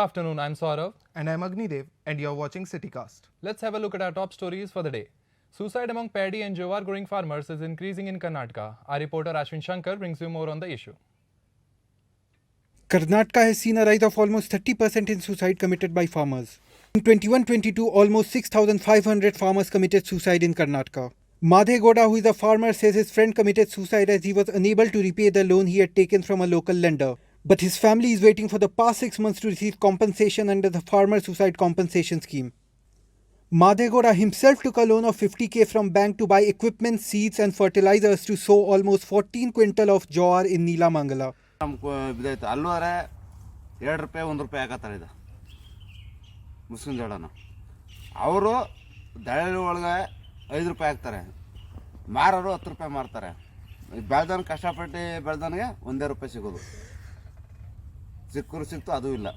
afternoon, I'm Saurav. And I'm Agnidev, and you're watching CityCast. Let's have a look at our top stories for the day. Suicide among paddy and jowar growing farmers is increasing in Karnataka. Our reporter Ashwin Shankar brings you more on the issue. Karnataka has seen a rise of almost 30% in suicide committed by farmers. In 21-22, almost 6,500 farmers committed suicide in Karnataka. Madhe Goda, who is a farmer, says his friend committed suicide as he was unable to repay the loan he had taken from a local lender. But his family is waiting for the past 6 months to receive compensation under the Farmer Suicide Compensation Scheme. Madhe Goda himself took a loan of 50k from bank to buy equipment, seeds and fertilizers to sow almost 14 quintal of jowar in Neelamangala. ಅಲ್ಲೂವರೆ 2 ರೂಪಾಯಿ 1 ರೂಪಾಯಿ ಹಾಕತ್ತಾರೆ ಇದು Muslim ಜೋಳನ ಅವರು ದಳ್ಳಾಳಿ ಒಳಗೆ 5 ರೂಪಾಯಿ ಹಾಕ್ತಾರೆ ಮಾರೋರು 10 ರೂಪಾಯಿ ಮಾರ್ತಾರೆ ಬೆಳೆದವನು ಕಷ್ಟಪಟ್ಟು ಬೆಳೆದವನಿಗೆ 1 ರೂಪಾಯಿ ಸಿಗೋದು ಸಿಕ್ತು ಅದು ಇಲ್ಲ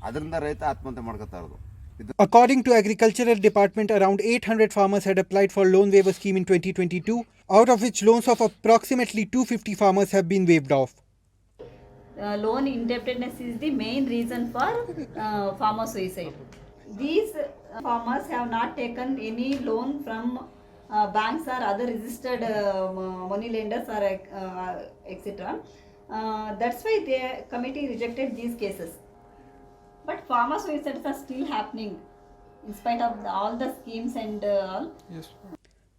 ಅದರಿಂದ ರೈತ ಆತ್ಮಹತ್ಯೆ ಮಾಡ್ಕೊತಾ ಇರೋದು. According to Agricultural Department, around 800 farmers had applied for loan waiver scheme in 2022, out of which loans of approximately 250 farmers have been waived off. Loan indebtedness is the main reason for farmer suicide. These farmers have not taken any loan from banks or other registered money lenders or etc. That's why the committee rejected these cases. But farmer suicides are still happening in spite of all the schemes and all. Yes.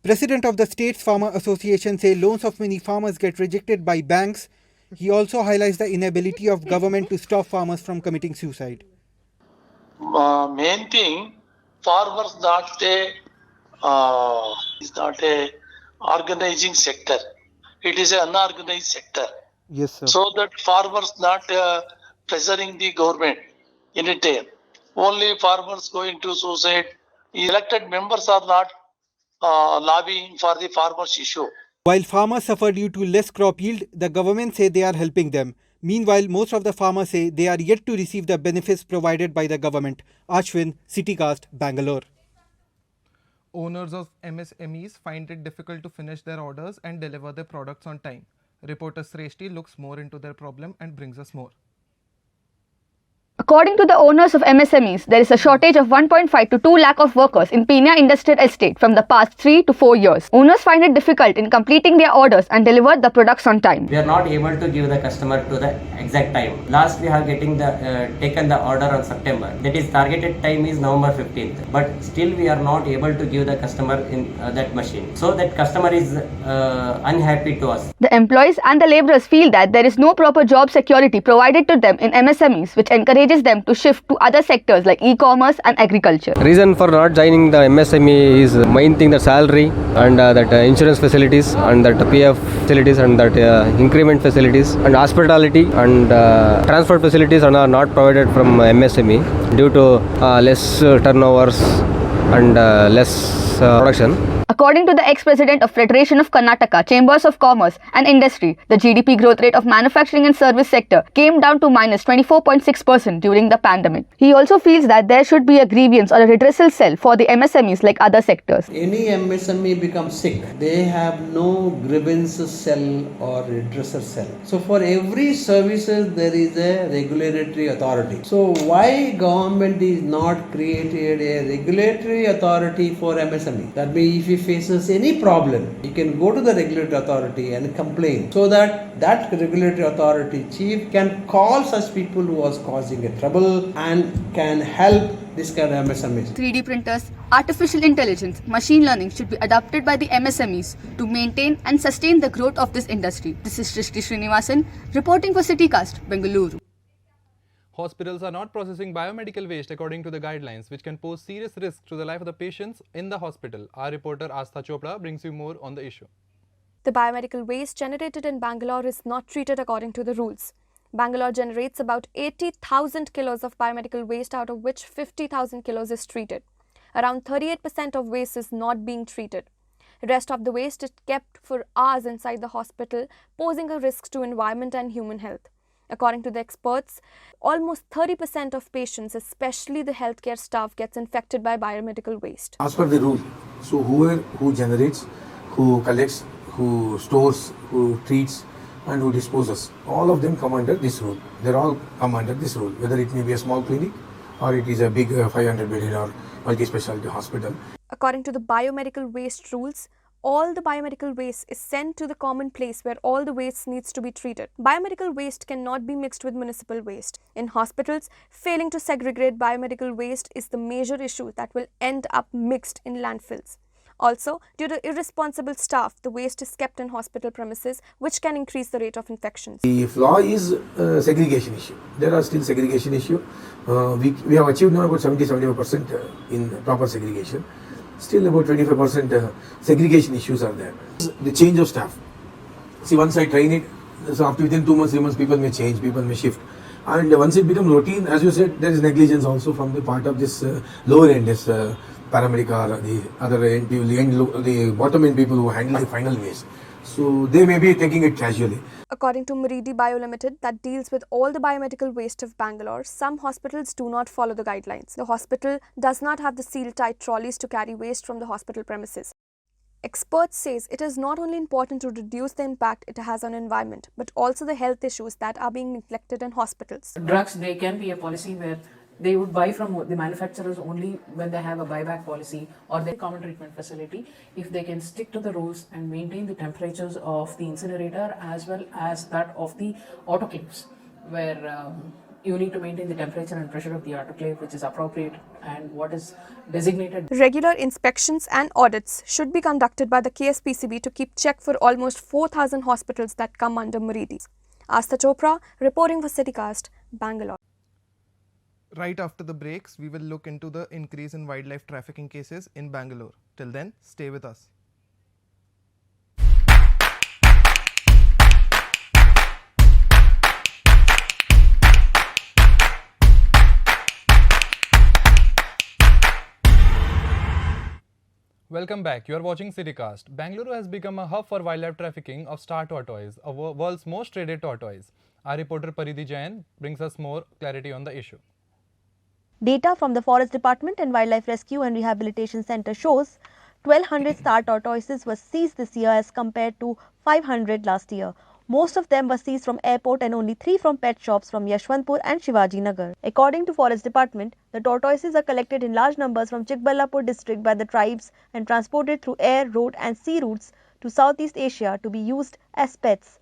President of the State's Farmer Association says loans of many farmers get rejected by banks. He also highlights the inability of government to stop farmers from committing suicide. Main thing, farmers is not a organizing sector. It is an unorganized sector. Yes, sir. So that farmers not pressuring the government in detail. Only farmers going to suicide. Elected members are not lobbying for the farmers' issue. While farmers suffer due to less crop yield, the government say they are helping them. Meanwhile, most of the farmers say they are yet to receive the benefits provided by the government. Ashwin, CityCast, Bangalore. Owners of MSMEs find it difficult to finish their orders and deliver their products on time. Reporter Sreshti looks more into their problem and brings us more. According to the owners of MSMEs, there is a shortage of 1.5 to 2 lakh of workers in Pina Industrial Estate from the past 3 to 4 years. Owners find it difficult in completing their orders and deliver the products on time. We are not able to give the customer to the exact time. Last we have taken the order on September. That is targeted time is November 15th. But still we are not able to give the customer in that machine. So that customer is unhappy to us. The employees and the laborers feel that there is no proper job security provided to them in MSMEs, which encourages them to shift to other sectors like e-commerce and agriculture. Reason for not joining the MSME is main thing, the salary and that insurance facilities and that PF facilities and that increment facilities and hospitality and transport facilities are not provided from MSME due to less turnovers and less production. According to the ex-president of Federation of Karnataka Chambers of Commerce and Industry, the GDP growth rate of manufacturing and service sector came down to minus 24.6% during the pandemic. He also feels that there should be a grievance or a redressal cell for the MSMEs like other sectors. Any MSME becomes sick, they have no grievance cell or redressal cell. So for every services there is a regulatory authority. So why government is not created a regulatory authority for MSME? That means if he faces any problem, he can go to the regulatory authority and complain, so that regulatory authority chief can call such people who was causing a trouble and can help this kind of MSMEs. 3D printers, artificial intelligence, machine learning should be adopted by the MSMEs to maintain and sustain the growth of this industry. This is Srishti Srinivasan reporting for CityCast, Bengaluru. Hospitals are not processing biomedical waste according to the guidelines, which can pose serious risk to the life of the patients in the hospital. Our reporter Astha Chopra brings you more on the issue. The biomedical waste generated in Bangalore is not treated according to the rules. Bangalore generates about 80,000 kilos of biomedical waste, out of which 50,000 kilos is treated. Around 38% of waste is not being treated. The rest of the waste is kept for hours inside the hospital, posing a risk to environment and human health. According to the experts, almost 30% of patients, especially the healthcare staff, gets infected by biomedical waste. As per the rule, so who generates, who collects, who stores, who treats and who disposes. All of them come under this rule. They all come under this rule, whether it may be a small clinic or it is a big 500-bedded or multi-specialty hospital. According to the biomedical waste rules, all the biomedical waste is sent to the common place where all the waste needs to be treated. Biomedical waste cannot be mixed with municipal waste. In hospitals, failing to segregate biomedical waste is the major issue that will end up mixed in landfills. Also, due to irresponsible staff, the waste is kept in hospital premises, which can increase the rate of infections. The flaw is segregation issue. There are still segregation issue. We have achieved now about 70-75% in proper segregation. Still about 25% segregation issues are there. The change of staff. See, once I train it, so after within 2 months, 3 months, people may change, people may shift. And once it becomes routine, as you said, there is negligence also from the part of this lower end, this paramedic or the other end, the bottom end people who handle the final waste. So they may be taking it casually. According to Maridi Bio Limited, that deals with all the biomedical waste of Bangalore, some hospitals do not follow the guidelines. The hospital does not have the seal-tight trolleys to carry waste from the hospital premises. Experts says it is not only important to reduce the impact it has on environment, but also the health issues that are being neglected in hospitals. Drugs, they can be a policy where they would buy from the manufacturers only when they have a buyback policy or the common treatment facility. If they can stick to the rules and maintain the temperatures of the incinerator as well as that of the autoclaves, where you need to maintain the temperature and pressure of the autoclave, which is appropriate and what is designated. Regular inspections and audits should be conducted by the KSPCB to keep check for almost 4,000 hospitals that come under Maridi. Astha Chopra reporting for CityCast, Bangalore. Right after the breaks, we will look into the increase in wildlife trafficking cases in Bangalore. Till then, stay with us. Welcome back. You are watching CityCast. Bangalore has become a hub for wildlife trafficking of star tortoise, a world's most traded tortoise. Our reporter Paridhi Jain brings us more clarity on the issue. Data from the Forest Department and Wildlife Rescue and Rehabilitation Center shows 1,200 star tortoises were seized this year as compared to 500 last year. Most of them were seized from airport and only 3 from pet shops from Yashwantpur and Shivaji Nagar. According to Forest Department, the tortoises are collected in large numbers from Chikballapur district by the tribes and transported through air, road and sea routes to Southeast Asia to be used as pets.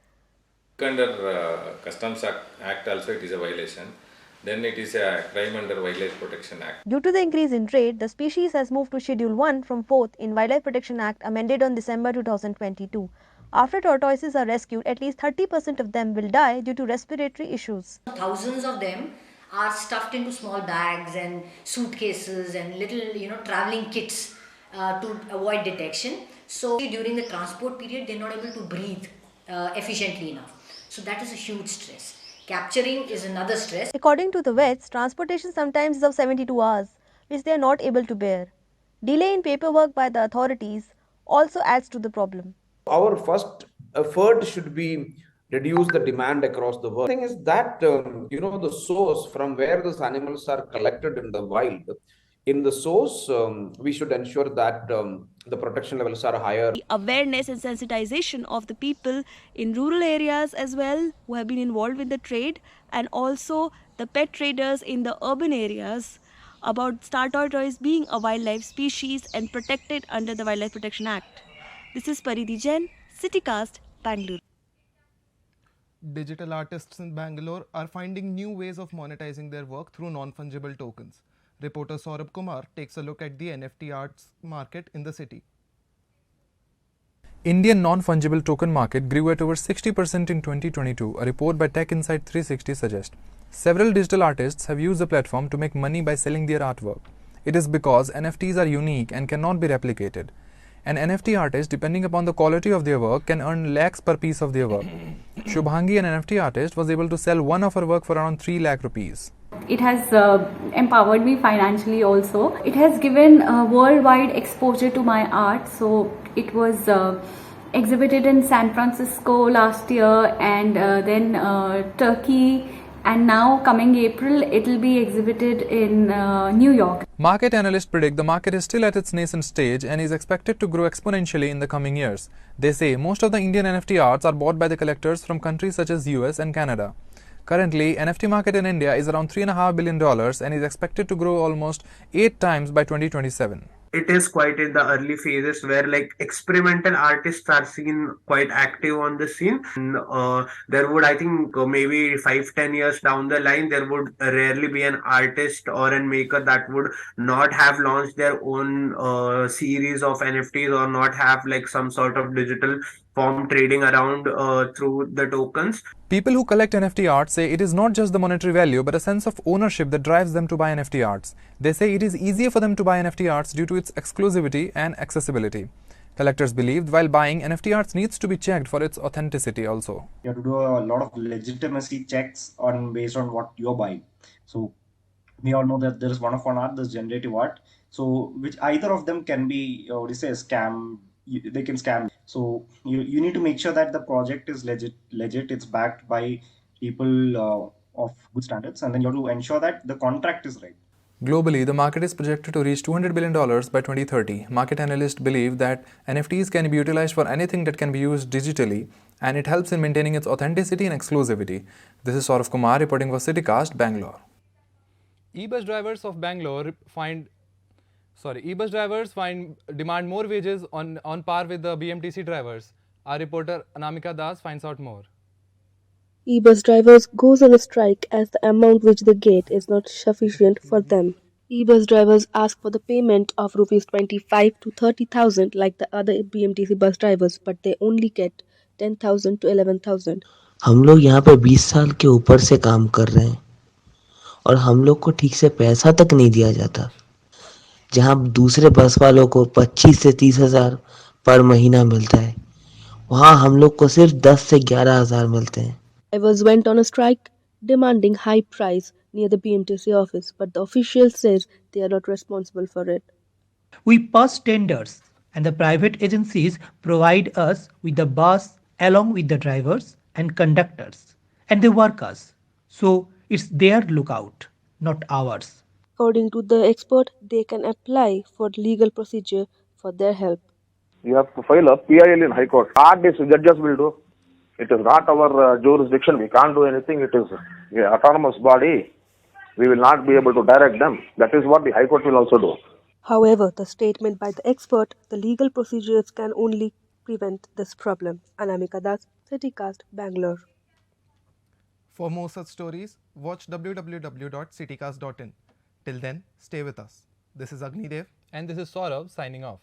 Under Customs Act also it is a violation. Then it is a crime under Wildlife Protection Act. Due to the increase in trade, the species has moved to Schedule 1 from 4th in Wildlife Protection Act amended on December 2022. After tortoises are rescued, at least 30% of them will die due to respiratory issues. Thousands of them are stuffed into small bags and suitcases and little, traveling kits to avoid detection. So during the transport period, they're not able to breathe efficiently enough. So that is a huge stress. Capturing is another stress. According to the vets, transportation sometimes is of 72 hours, which they are not able to bear. Delay in paperwork by the authorities also adds to the problem. Our first effort should be reduce the demand across the world. The thing is that, the source from where these animals are collected in the wild, in the source, we should ensure that the protection levels are higher. Awareness and sensitization of the people in rural areas as well who have been involved with the trade, and also the pet traders in the urban areas about star tortoise being a wildlife species and protected under the Wildlife Protection Act. This is Paridhi Jain, CityCast, Bangalore. Digital artists in Bangalore are finding new ways of monetizing their work through non-fungible tokens. Reporter Saurabh Kumar takes a look at the NFT arts market in the city. Indian non-fungible token market grew at over 60% in 2022, a report by Tech Insight 360 suggests. Several digital artists have used the platform to make money by selling their artwork. It is because NFTs are unique and cannot be replicated. An NFT artist, depending upon the quality of their work, can earn lakhs per piece of their work. Shubhangi, an NFT artist, was able to sell one of her work for around 3 lakh rupees. It has empowered me financially also. It has given worldwide exposure to my art. So it was exhibited in San Francisco last year, and then Turkey and now coming April it will be exhibited in New York. Market analysts predict the market is still at its nascent stage and is expected to grow exponentially in the coming years. They say most of the Indian NFT arts are bought by the collectors from countries such as US and Canada. Currently, NFT market in India is around $3.5 billion and is expected to grow almost 8 times by 2027. It is quite in the early phases where like experimental artists are seen quite active on the scene. And, there would, I think, maybe 5-10 years down the line, there would rarely be an artist or an maker that would not have launched their own series of NFTs or not have like some sort of digital form trading around through the tokens. People who collect NFT art say it is not just the monetary value but a sense of ownership that drives them to buy NFT arts. They say it is easier for them to buy NFT arts due to its exclusivity and accessibility. Collectors believe while buying NFT arts needs to be checked for its authenticity also. You have to do a lot of legitimacy checks on based on what you're buying. So we all know that there is one of one art, there's generative art. So which either of them can be, what do you say, a scam. They can scam. So you need to make sure that the project is legit. It's backed by people of good standards, and then you have to ensure that the contract is right. Globally, the market is projected to reach $200 billion by 2030. Market analysts believe that NFTs can be utilized for anything that can be used digitally, and it helps in maintaining its authenticity and exclusivity. This is Saurav Kumar reporting for CityCast, Bangalore. E-bus drivers of Bangalore demand more wages on par with the BMTC drivers. Our reporter Anamika Das finds out more. E-bus drivers goes on a strike as the amount which they get is not sufficient for them. E-bus drivers ask for the payment of rupees 25 to 30,000 like the other BMTC bus drivers, but they only get 10,000 to 11,000. हम लोग यहाँ पे 20 साल के ऊपर से काम कर रहे हैं और हम लोग को ठीक से पैसा तक नहीं दिया जाता, जहाँ दूसरे बस वालों को 25 से 30 हज़ार पर महीना मिलता है, वहाँ हम लोग को सिर्फ 10 से 11 हज़ार मिलते हैं. Drivers went on a strike demanding high price near the BMTC office, but the official says they are not responsible for it. We pass tenders and the private agencies provide us with the bus along with the drivers and conductors and the workers. So it's their lookout, not ours. According to the expert, they can apply for legal procedure for their help. You have to file a PIL in High Court. That is judges will do. It is not our jurisdiction. We can't do anything. It is an autonomous body. We will not be able to direct them. That is what the High Court will also do. However, the statement by the expert, the legal procedures can only prevent this problem. Anamika Das, CityCast, Bangalore. For more such stories, watch www.citycast.in. Till then, stay with us. This is Agnidev. And this is Saurav signing off.